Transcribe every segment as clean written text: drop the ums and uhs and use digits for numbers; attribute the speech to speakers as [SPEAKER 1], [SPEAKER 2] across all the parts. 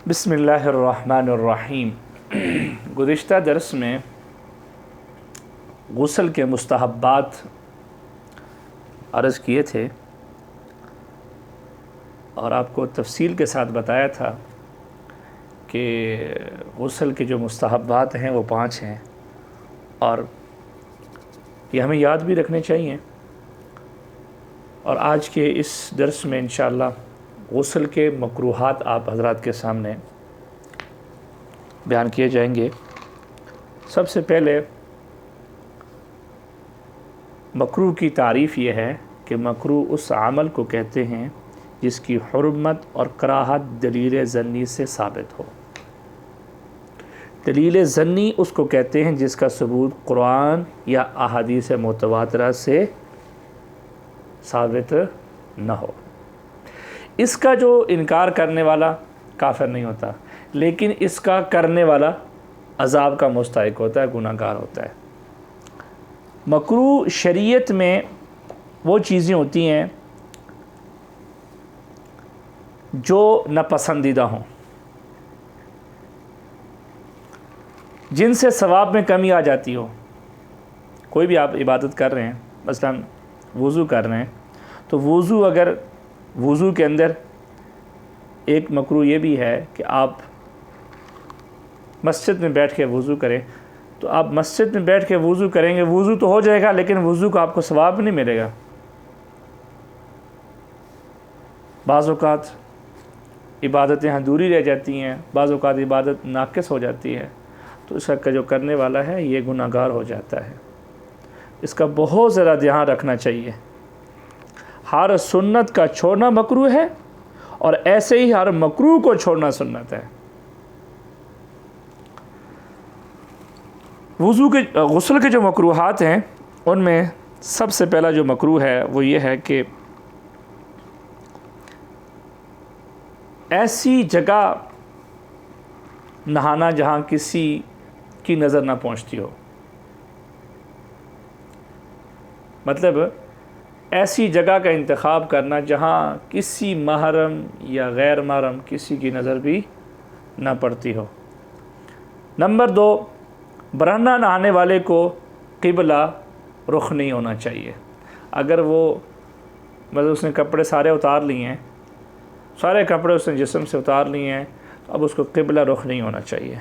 [SPEAKER 1] بسم اللہ الرحمن الرحیم۔ گزشتہ درس میں غسل کے مستحبات عرض کیے تھے اور آپ کو تفصیل کے ساتھ بتایا تھا کہ غسل کے جو مستحبات ہیں وہ 5 ہیں اور یہ ہمیں یاد بھی رکھنے چاہیے۔ اور آج کے اس درس میں انشاءاللہ غسل کے مکروہات آپ حضرات کے سامنے بیان کیے جائیں گے۔ سب سے پہلے مکروہ کی تعریف یہ ہے کہ مکروہ اس عمل کو کہتے ہیں جس کی حرمت اور کراہت دلیل ظنی سے ثابت ہو۔ دلیل ظنی اس کو کہتے ہیں جس کا ثبوت قرآن یا احادیث متواترہ سے ثابت نہ ہو۔ اس کا جو انکار کرنے والا کافر نہیں ہوتا، لیکن اس کا کرنے والا عذاب کا مستحق ہوتا ہے، گناہ گار ہوتا ہے۔ مکروہ شریعت میں وہ چیزیں ہوتی ہیں جو ناپسندیدہ ہوں، جن سے ثواب میں کمی آ جاتی ہو۔ کوئی بھی آپ عبادت کر رہے ہیں، مثلا وضو کر رہے ہیں، تو وضو کے اندر ایک مکروہ یہ بھی ہے کہ آپ مسجد میں بیٹھ کے وضو کریں، تو آپ مسجد میں بیٹھ کے وضو کریں گے، وضو تو ہو جائے گا لیکن وضو کا آپ کو ثواب نہیں ملے گا۔ بعض اوقات عبادتیں ادھوری رہ جاتی ہیں، بعض اوقات عبادت ناقص ہو جاتی ہے، تو اس کا جو کرنے والا ہے یہ گناہ گار ہو جاتا ہے۔ اس کا بہت زیادہ دھیان رکھنا چاہیے۔ ہر سنت کا چھوڑنا مکروہ ہے اور ایسے ہی ہر مکروہ کو چھوڑنا سنت ہے۔ غسل کے جو مکروہات ہیں ان میں سب سے پہلا جو مکروہ ہے وہ یہ ہے کہ ایسی جگہ نہانا جہاں کسی کی نظر نہ پہنچتی ہو، مطلب ایسی جگہ کا انتخاب کرنا جہاں کسی محرم یا غیر محرم کسی کی نظر بھی نہ پڑتی ہو۔ نمبر 2، برہنہ نہانے والے کو قبلہ رخ نہیں ہونا چاہیے۔ اگر وہ اس نے کپڑے سارے اتار لیے ہیں، سارے کپڑے اس نے جسم سے اتار لیے ہیں، تو اب اس کو قبلہ رخ نہیں ہونا چاہیے۔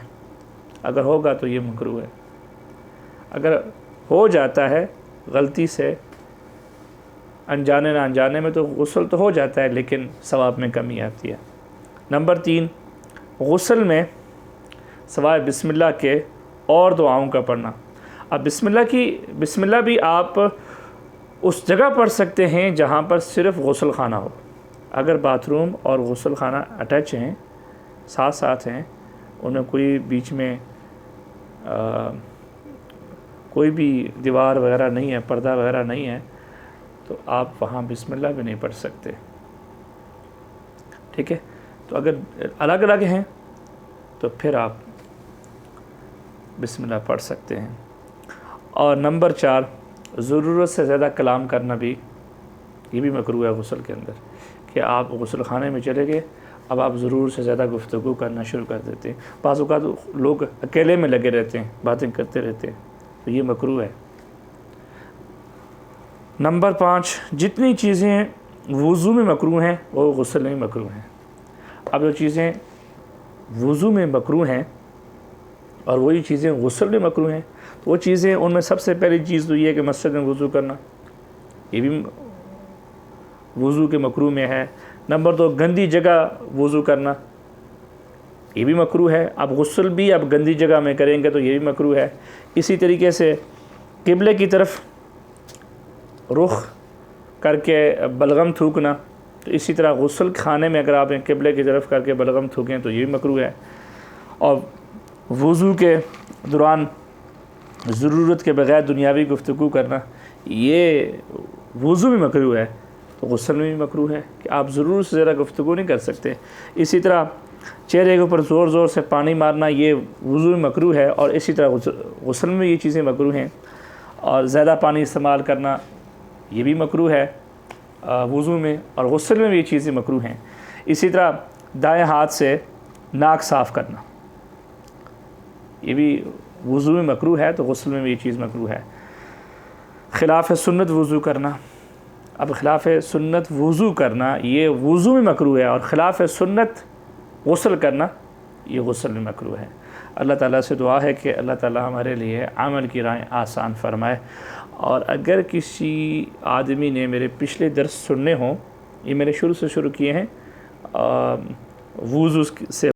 [SPEAKER 1] اگر ہوگا تو یہ مکروہ ہے۔ اگر ہو جاتا ہے غلطی سے، انجانے نہ انجانے میں، تو غسل تو ہو جاتا ہے لیکن ثواب میں کمی آتی ہے۔ نمبر 3، غسل میں سوائے بسم اللہ کے اور دعاؤں کا پڑھنا۔ اب بسم اللہ بھی آپ اس جگہ پڑھ سکتے ہیں جہاں پر صرف غسل خانہ ہو۔ اگر باتھ روم اور غسل خانہ اٹیچ ہیں، ساتھ ہیں، ان میں کوئی بیچ میں کوئی بھی دیوار وغیرہ نہیں ہے، پردہ وغیرہ نہیں ہے، تو آپ وہاں بسم اللہ بھی نہیں پڑھ سکتے۔ ٹھیک ہے، تو اگر الگ الگ ہیں تو پھر آپ بسم اللہ پڑھ سکتے ہیں۔ اور نمبر 4، ضرورت سے زیادہ کلام کرنا بھی، یہ بھی مکروہ ہے غسل کے اندر، کہ آپ غسل خانے میں چلے گئے، اب آپ ضرور سے زیادہ گفتگو کرنا شروع کر دیتے ہیں۔ بعض اوقات لوگ اکیلے میں لگے رہتے ہیں، باتیں کرتے رہتے ہیں، تو یہ مکروہ ہے۔ نمبر 5، جتنی چیزیں وضو میں مکروہ ہیں وہ غسل میں مکروہ ہیں۔ اب جو چیزیں وضو میں مکروہ ہیں اور وہی چیزیں غسل میں مکروہ ہیں، تو وہ چیزیں، ان میں سب سے پہلی چیز تو یہ ہے کہ مسجد میں وضو کرنا، یہ بھی وضو کے مکروہ میں ہے۔ نمبر 2، گندی جگہ وضو کرنا، یہ بھی مکروہ ہے۔ اب غسل بھی اب گندی جگہ میں کریں گے تو یہ بھی مکروہ ہے۔ اسی طریقے سے قبلے کی طرف رخ کر کے بلغم تھوکنا، تو اسی طرح غسل خانے میں اگر آپ قبلے کی طرف کر کے بلغم تھوکیں تو یہ بھی مکروہ ہے۔ اور وضو کے دوران ضرورت کے بغیر دنیاوی گفتگو کرنا، یہ وضو میں مکروہ ہے، تو غسل میں بھی مکروہ ہے کہ آپ ضرورت سے زیادہ گفتگو نہیں کر سکتے۔ اسی طرح چہرے کے اوپر زور زور سے پانی مارنا، یہ وضو میں مکروہ ہے، اور اسی طرح غسل میں یہ چیزیں مکروہ ہیں۔ اور زیادہ پانی استعمال کرنا، یہ بھی مکروہ ہے وضو میں، اور غسل میں بھی یہ چیزیں مکروہ ہیں۔ اسی طرح دائیں ہاتھ سے ناک صاف کرنا یہ بھی وضو میں مکروہ ہے، تو غسل میں بھی یہ چیز مکروہ ہے۔ خلاف سنت وضو کرنا، اب خلاف سنت وضو کرنا یہ وضو میں مکروہ ہے، اور خلاف سنت غسل کرنا یہ غسل میں مکروہ ہے۔ اللہ تعالیٰ سے دعا ہے کہ اللہ تعالیٰ ہمارے لیے عمل کی راہیں آسان فرمائے۔ اور اگر کسی آدمی نے میرے پچھلے درس سننے ہوں، یہ میں نے شروع سے شروع کیے ہیں وضو سے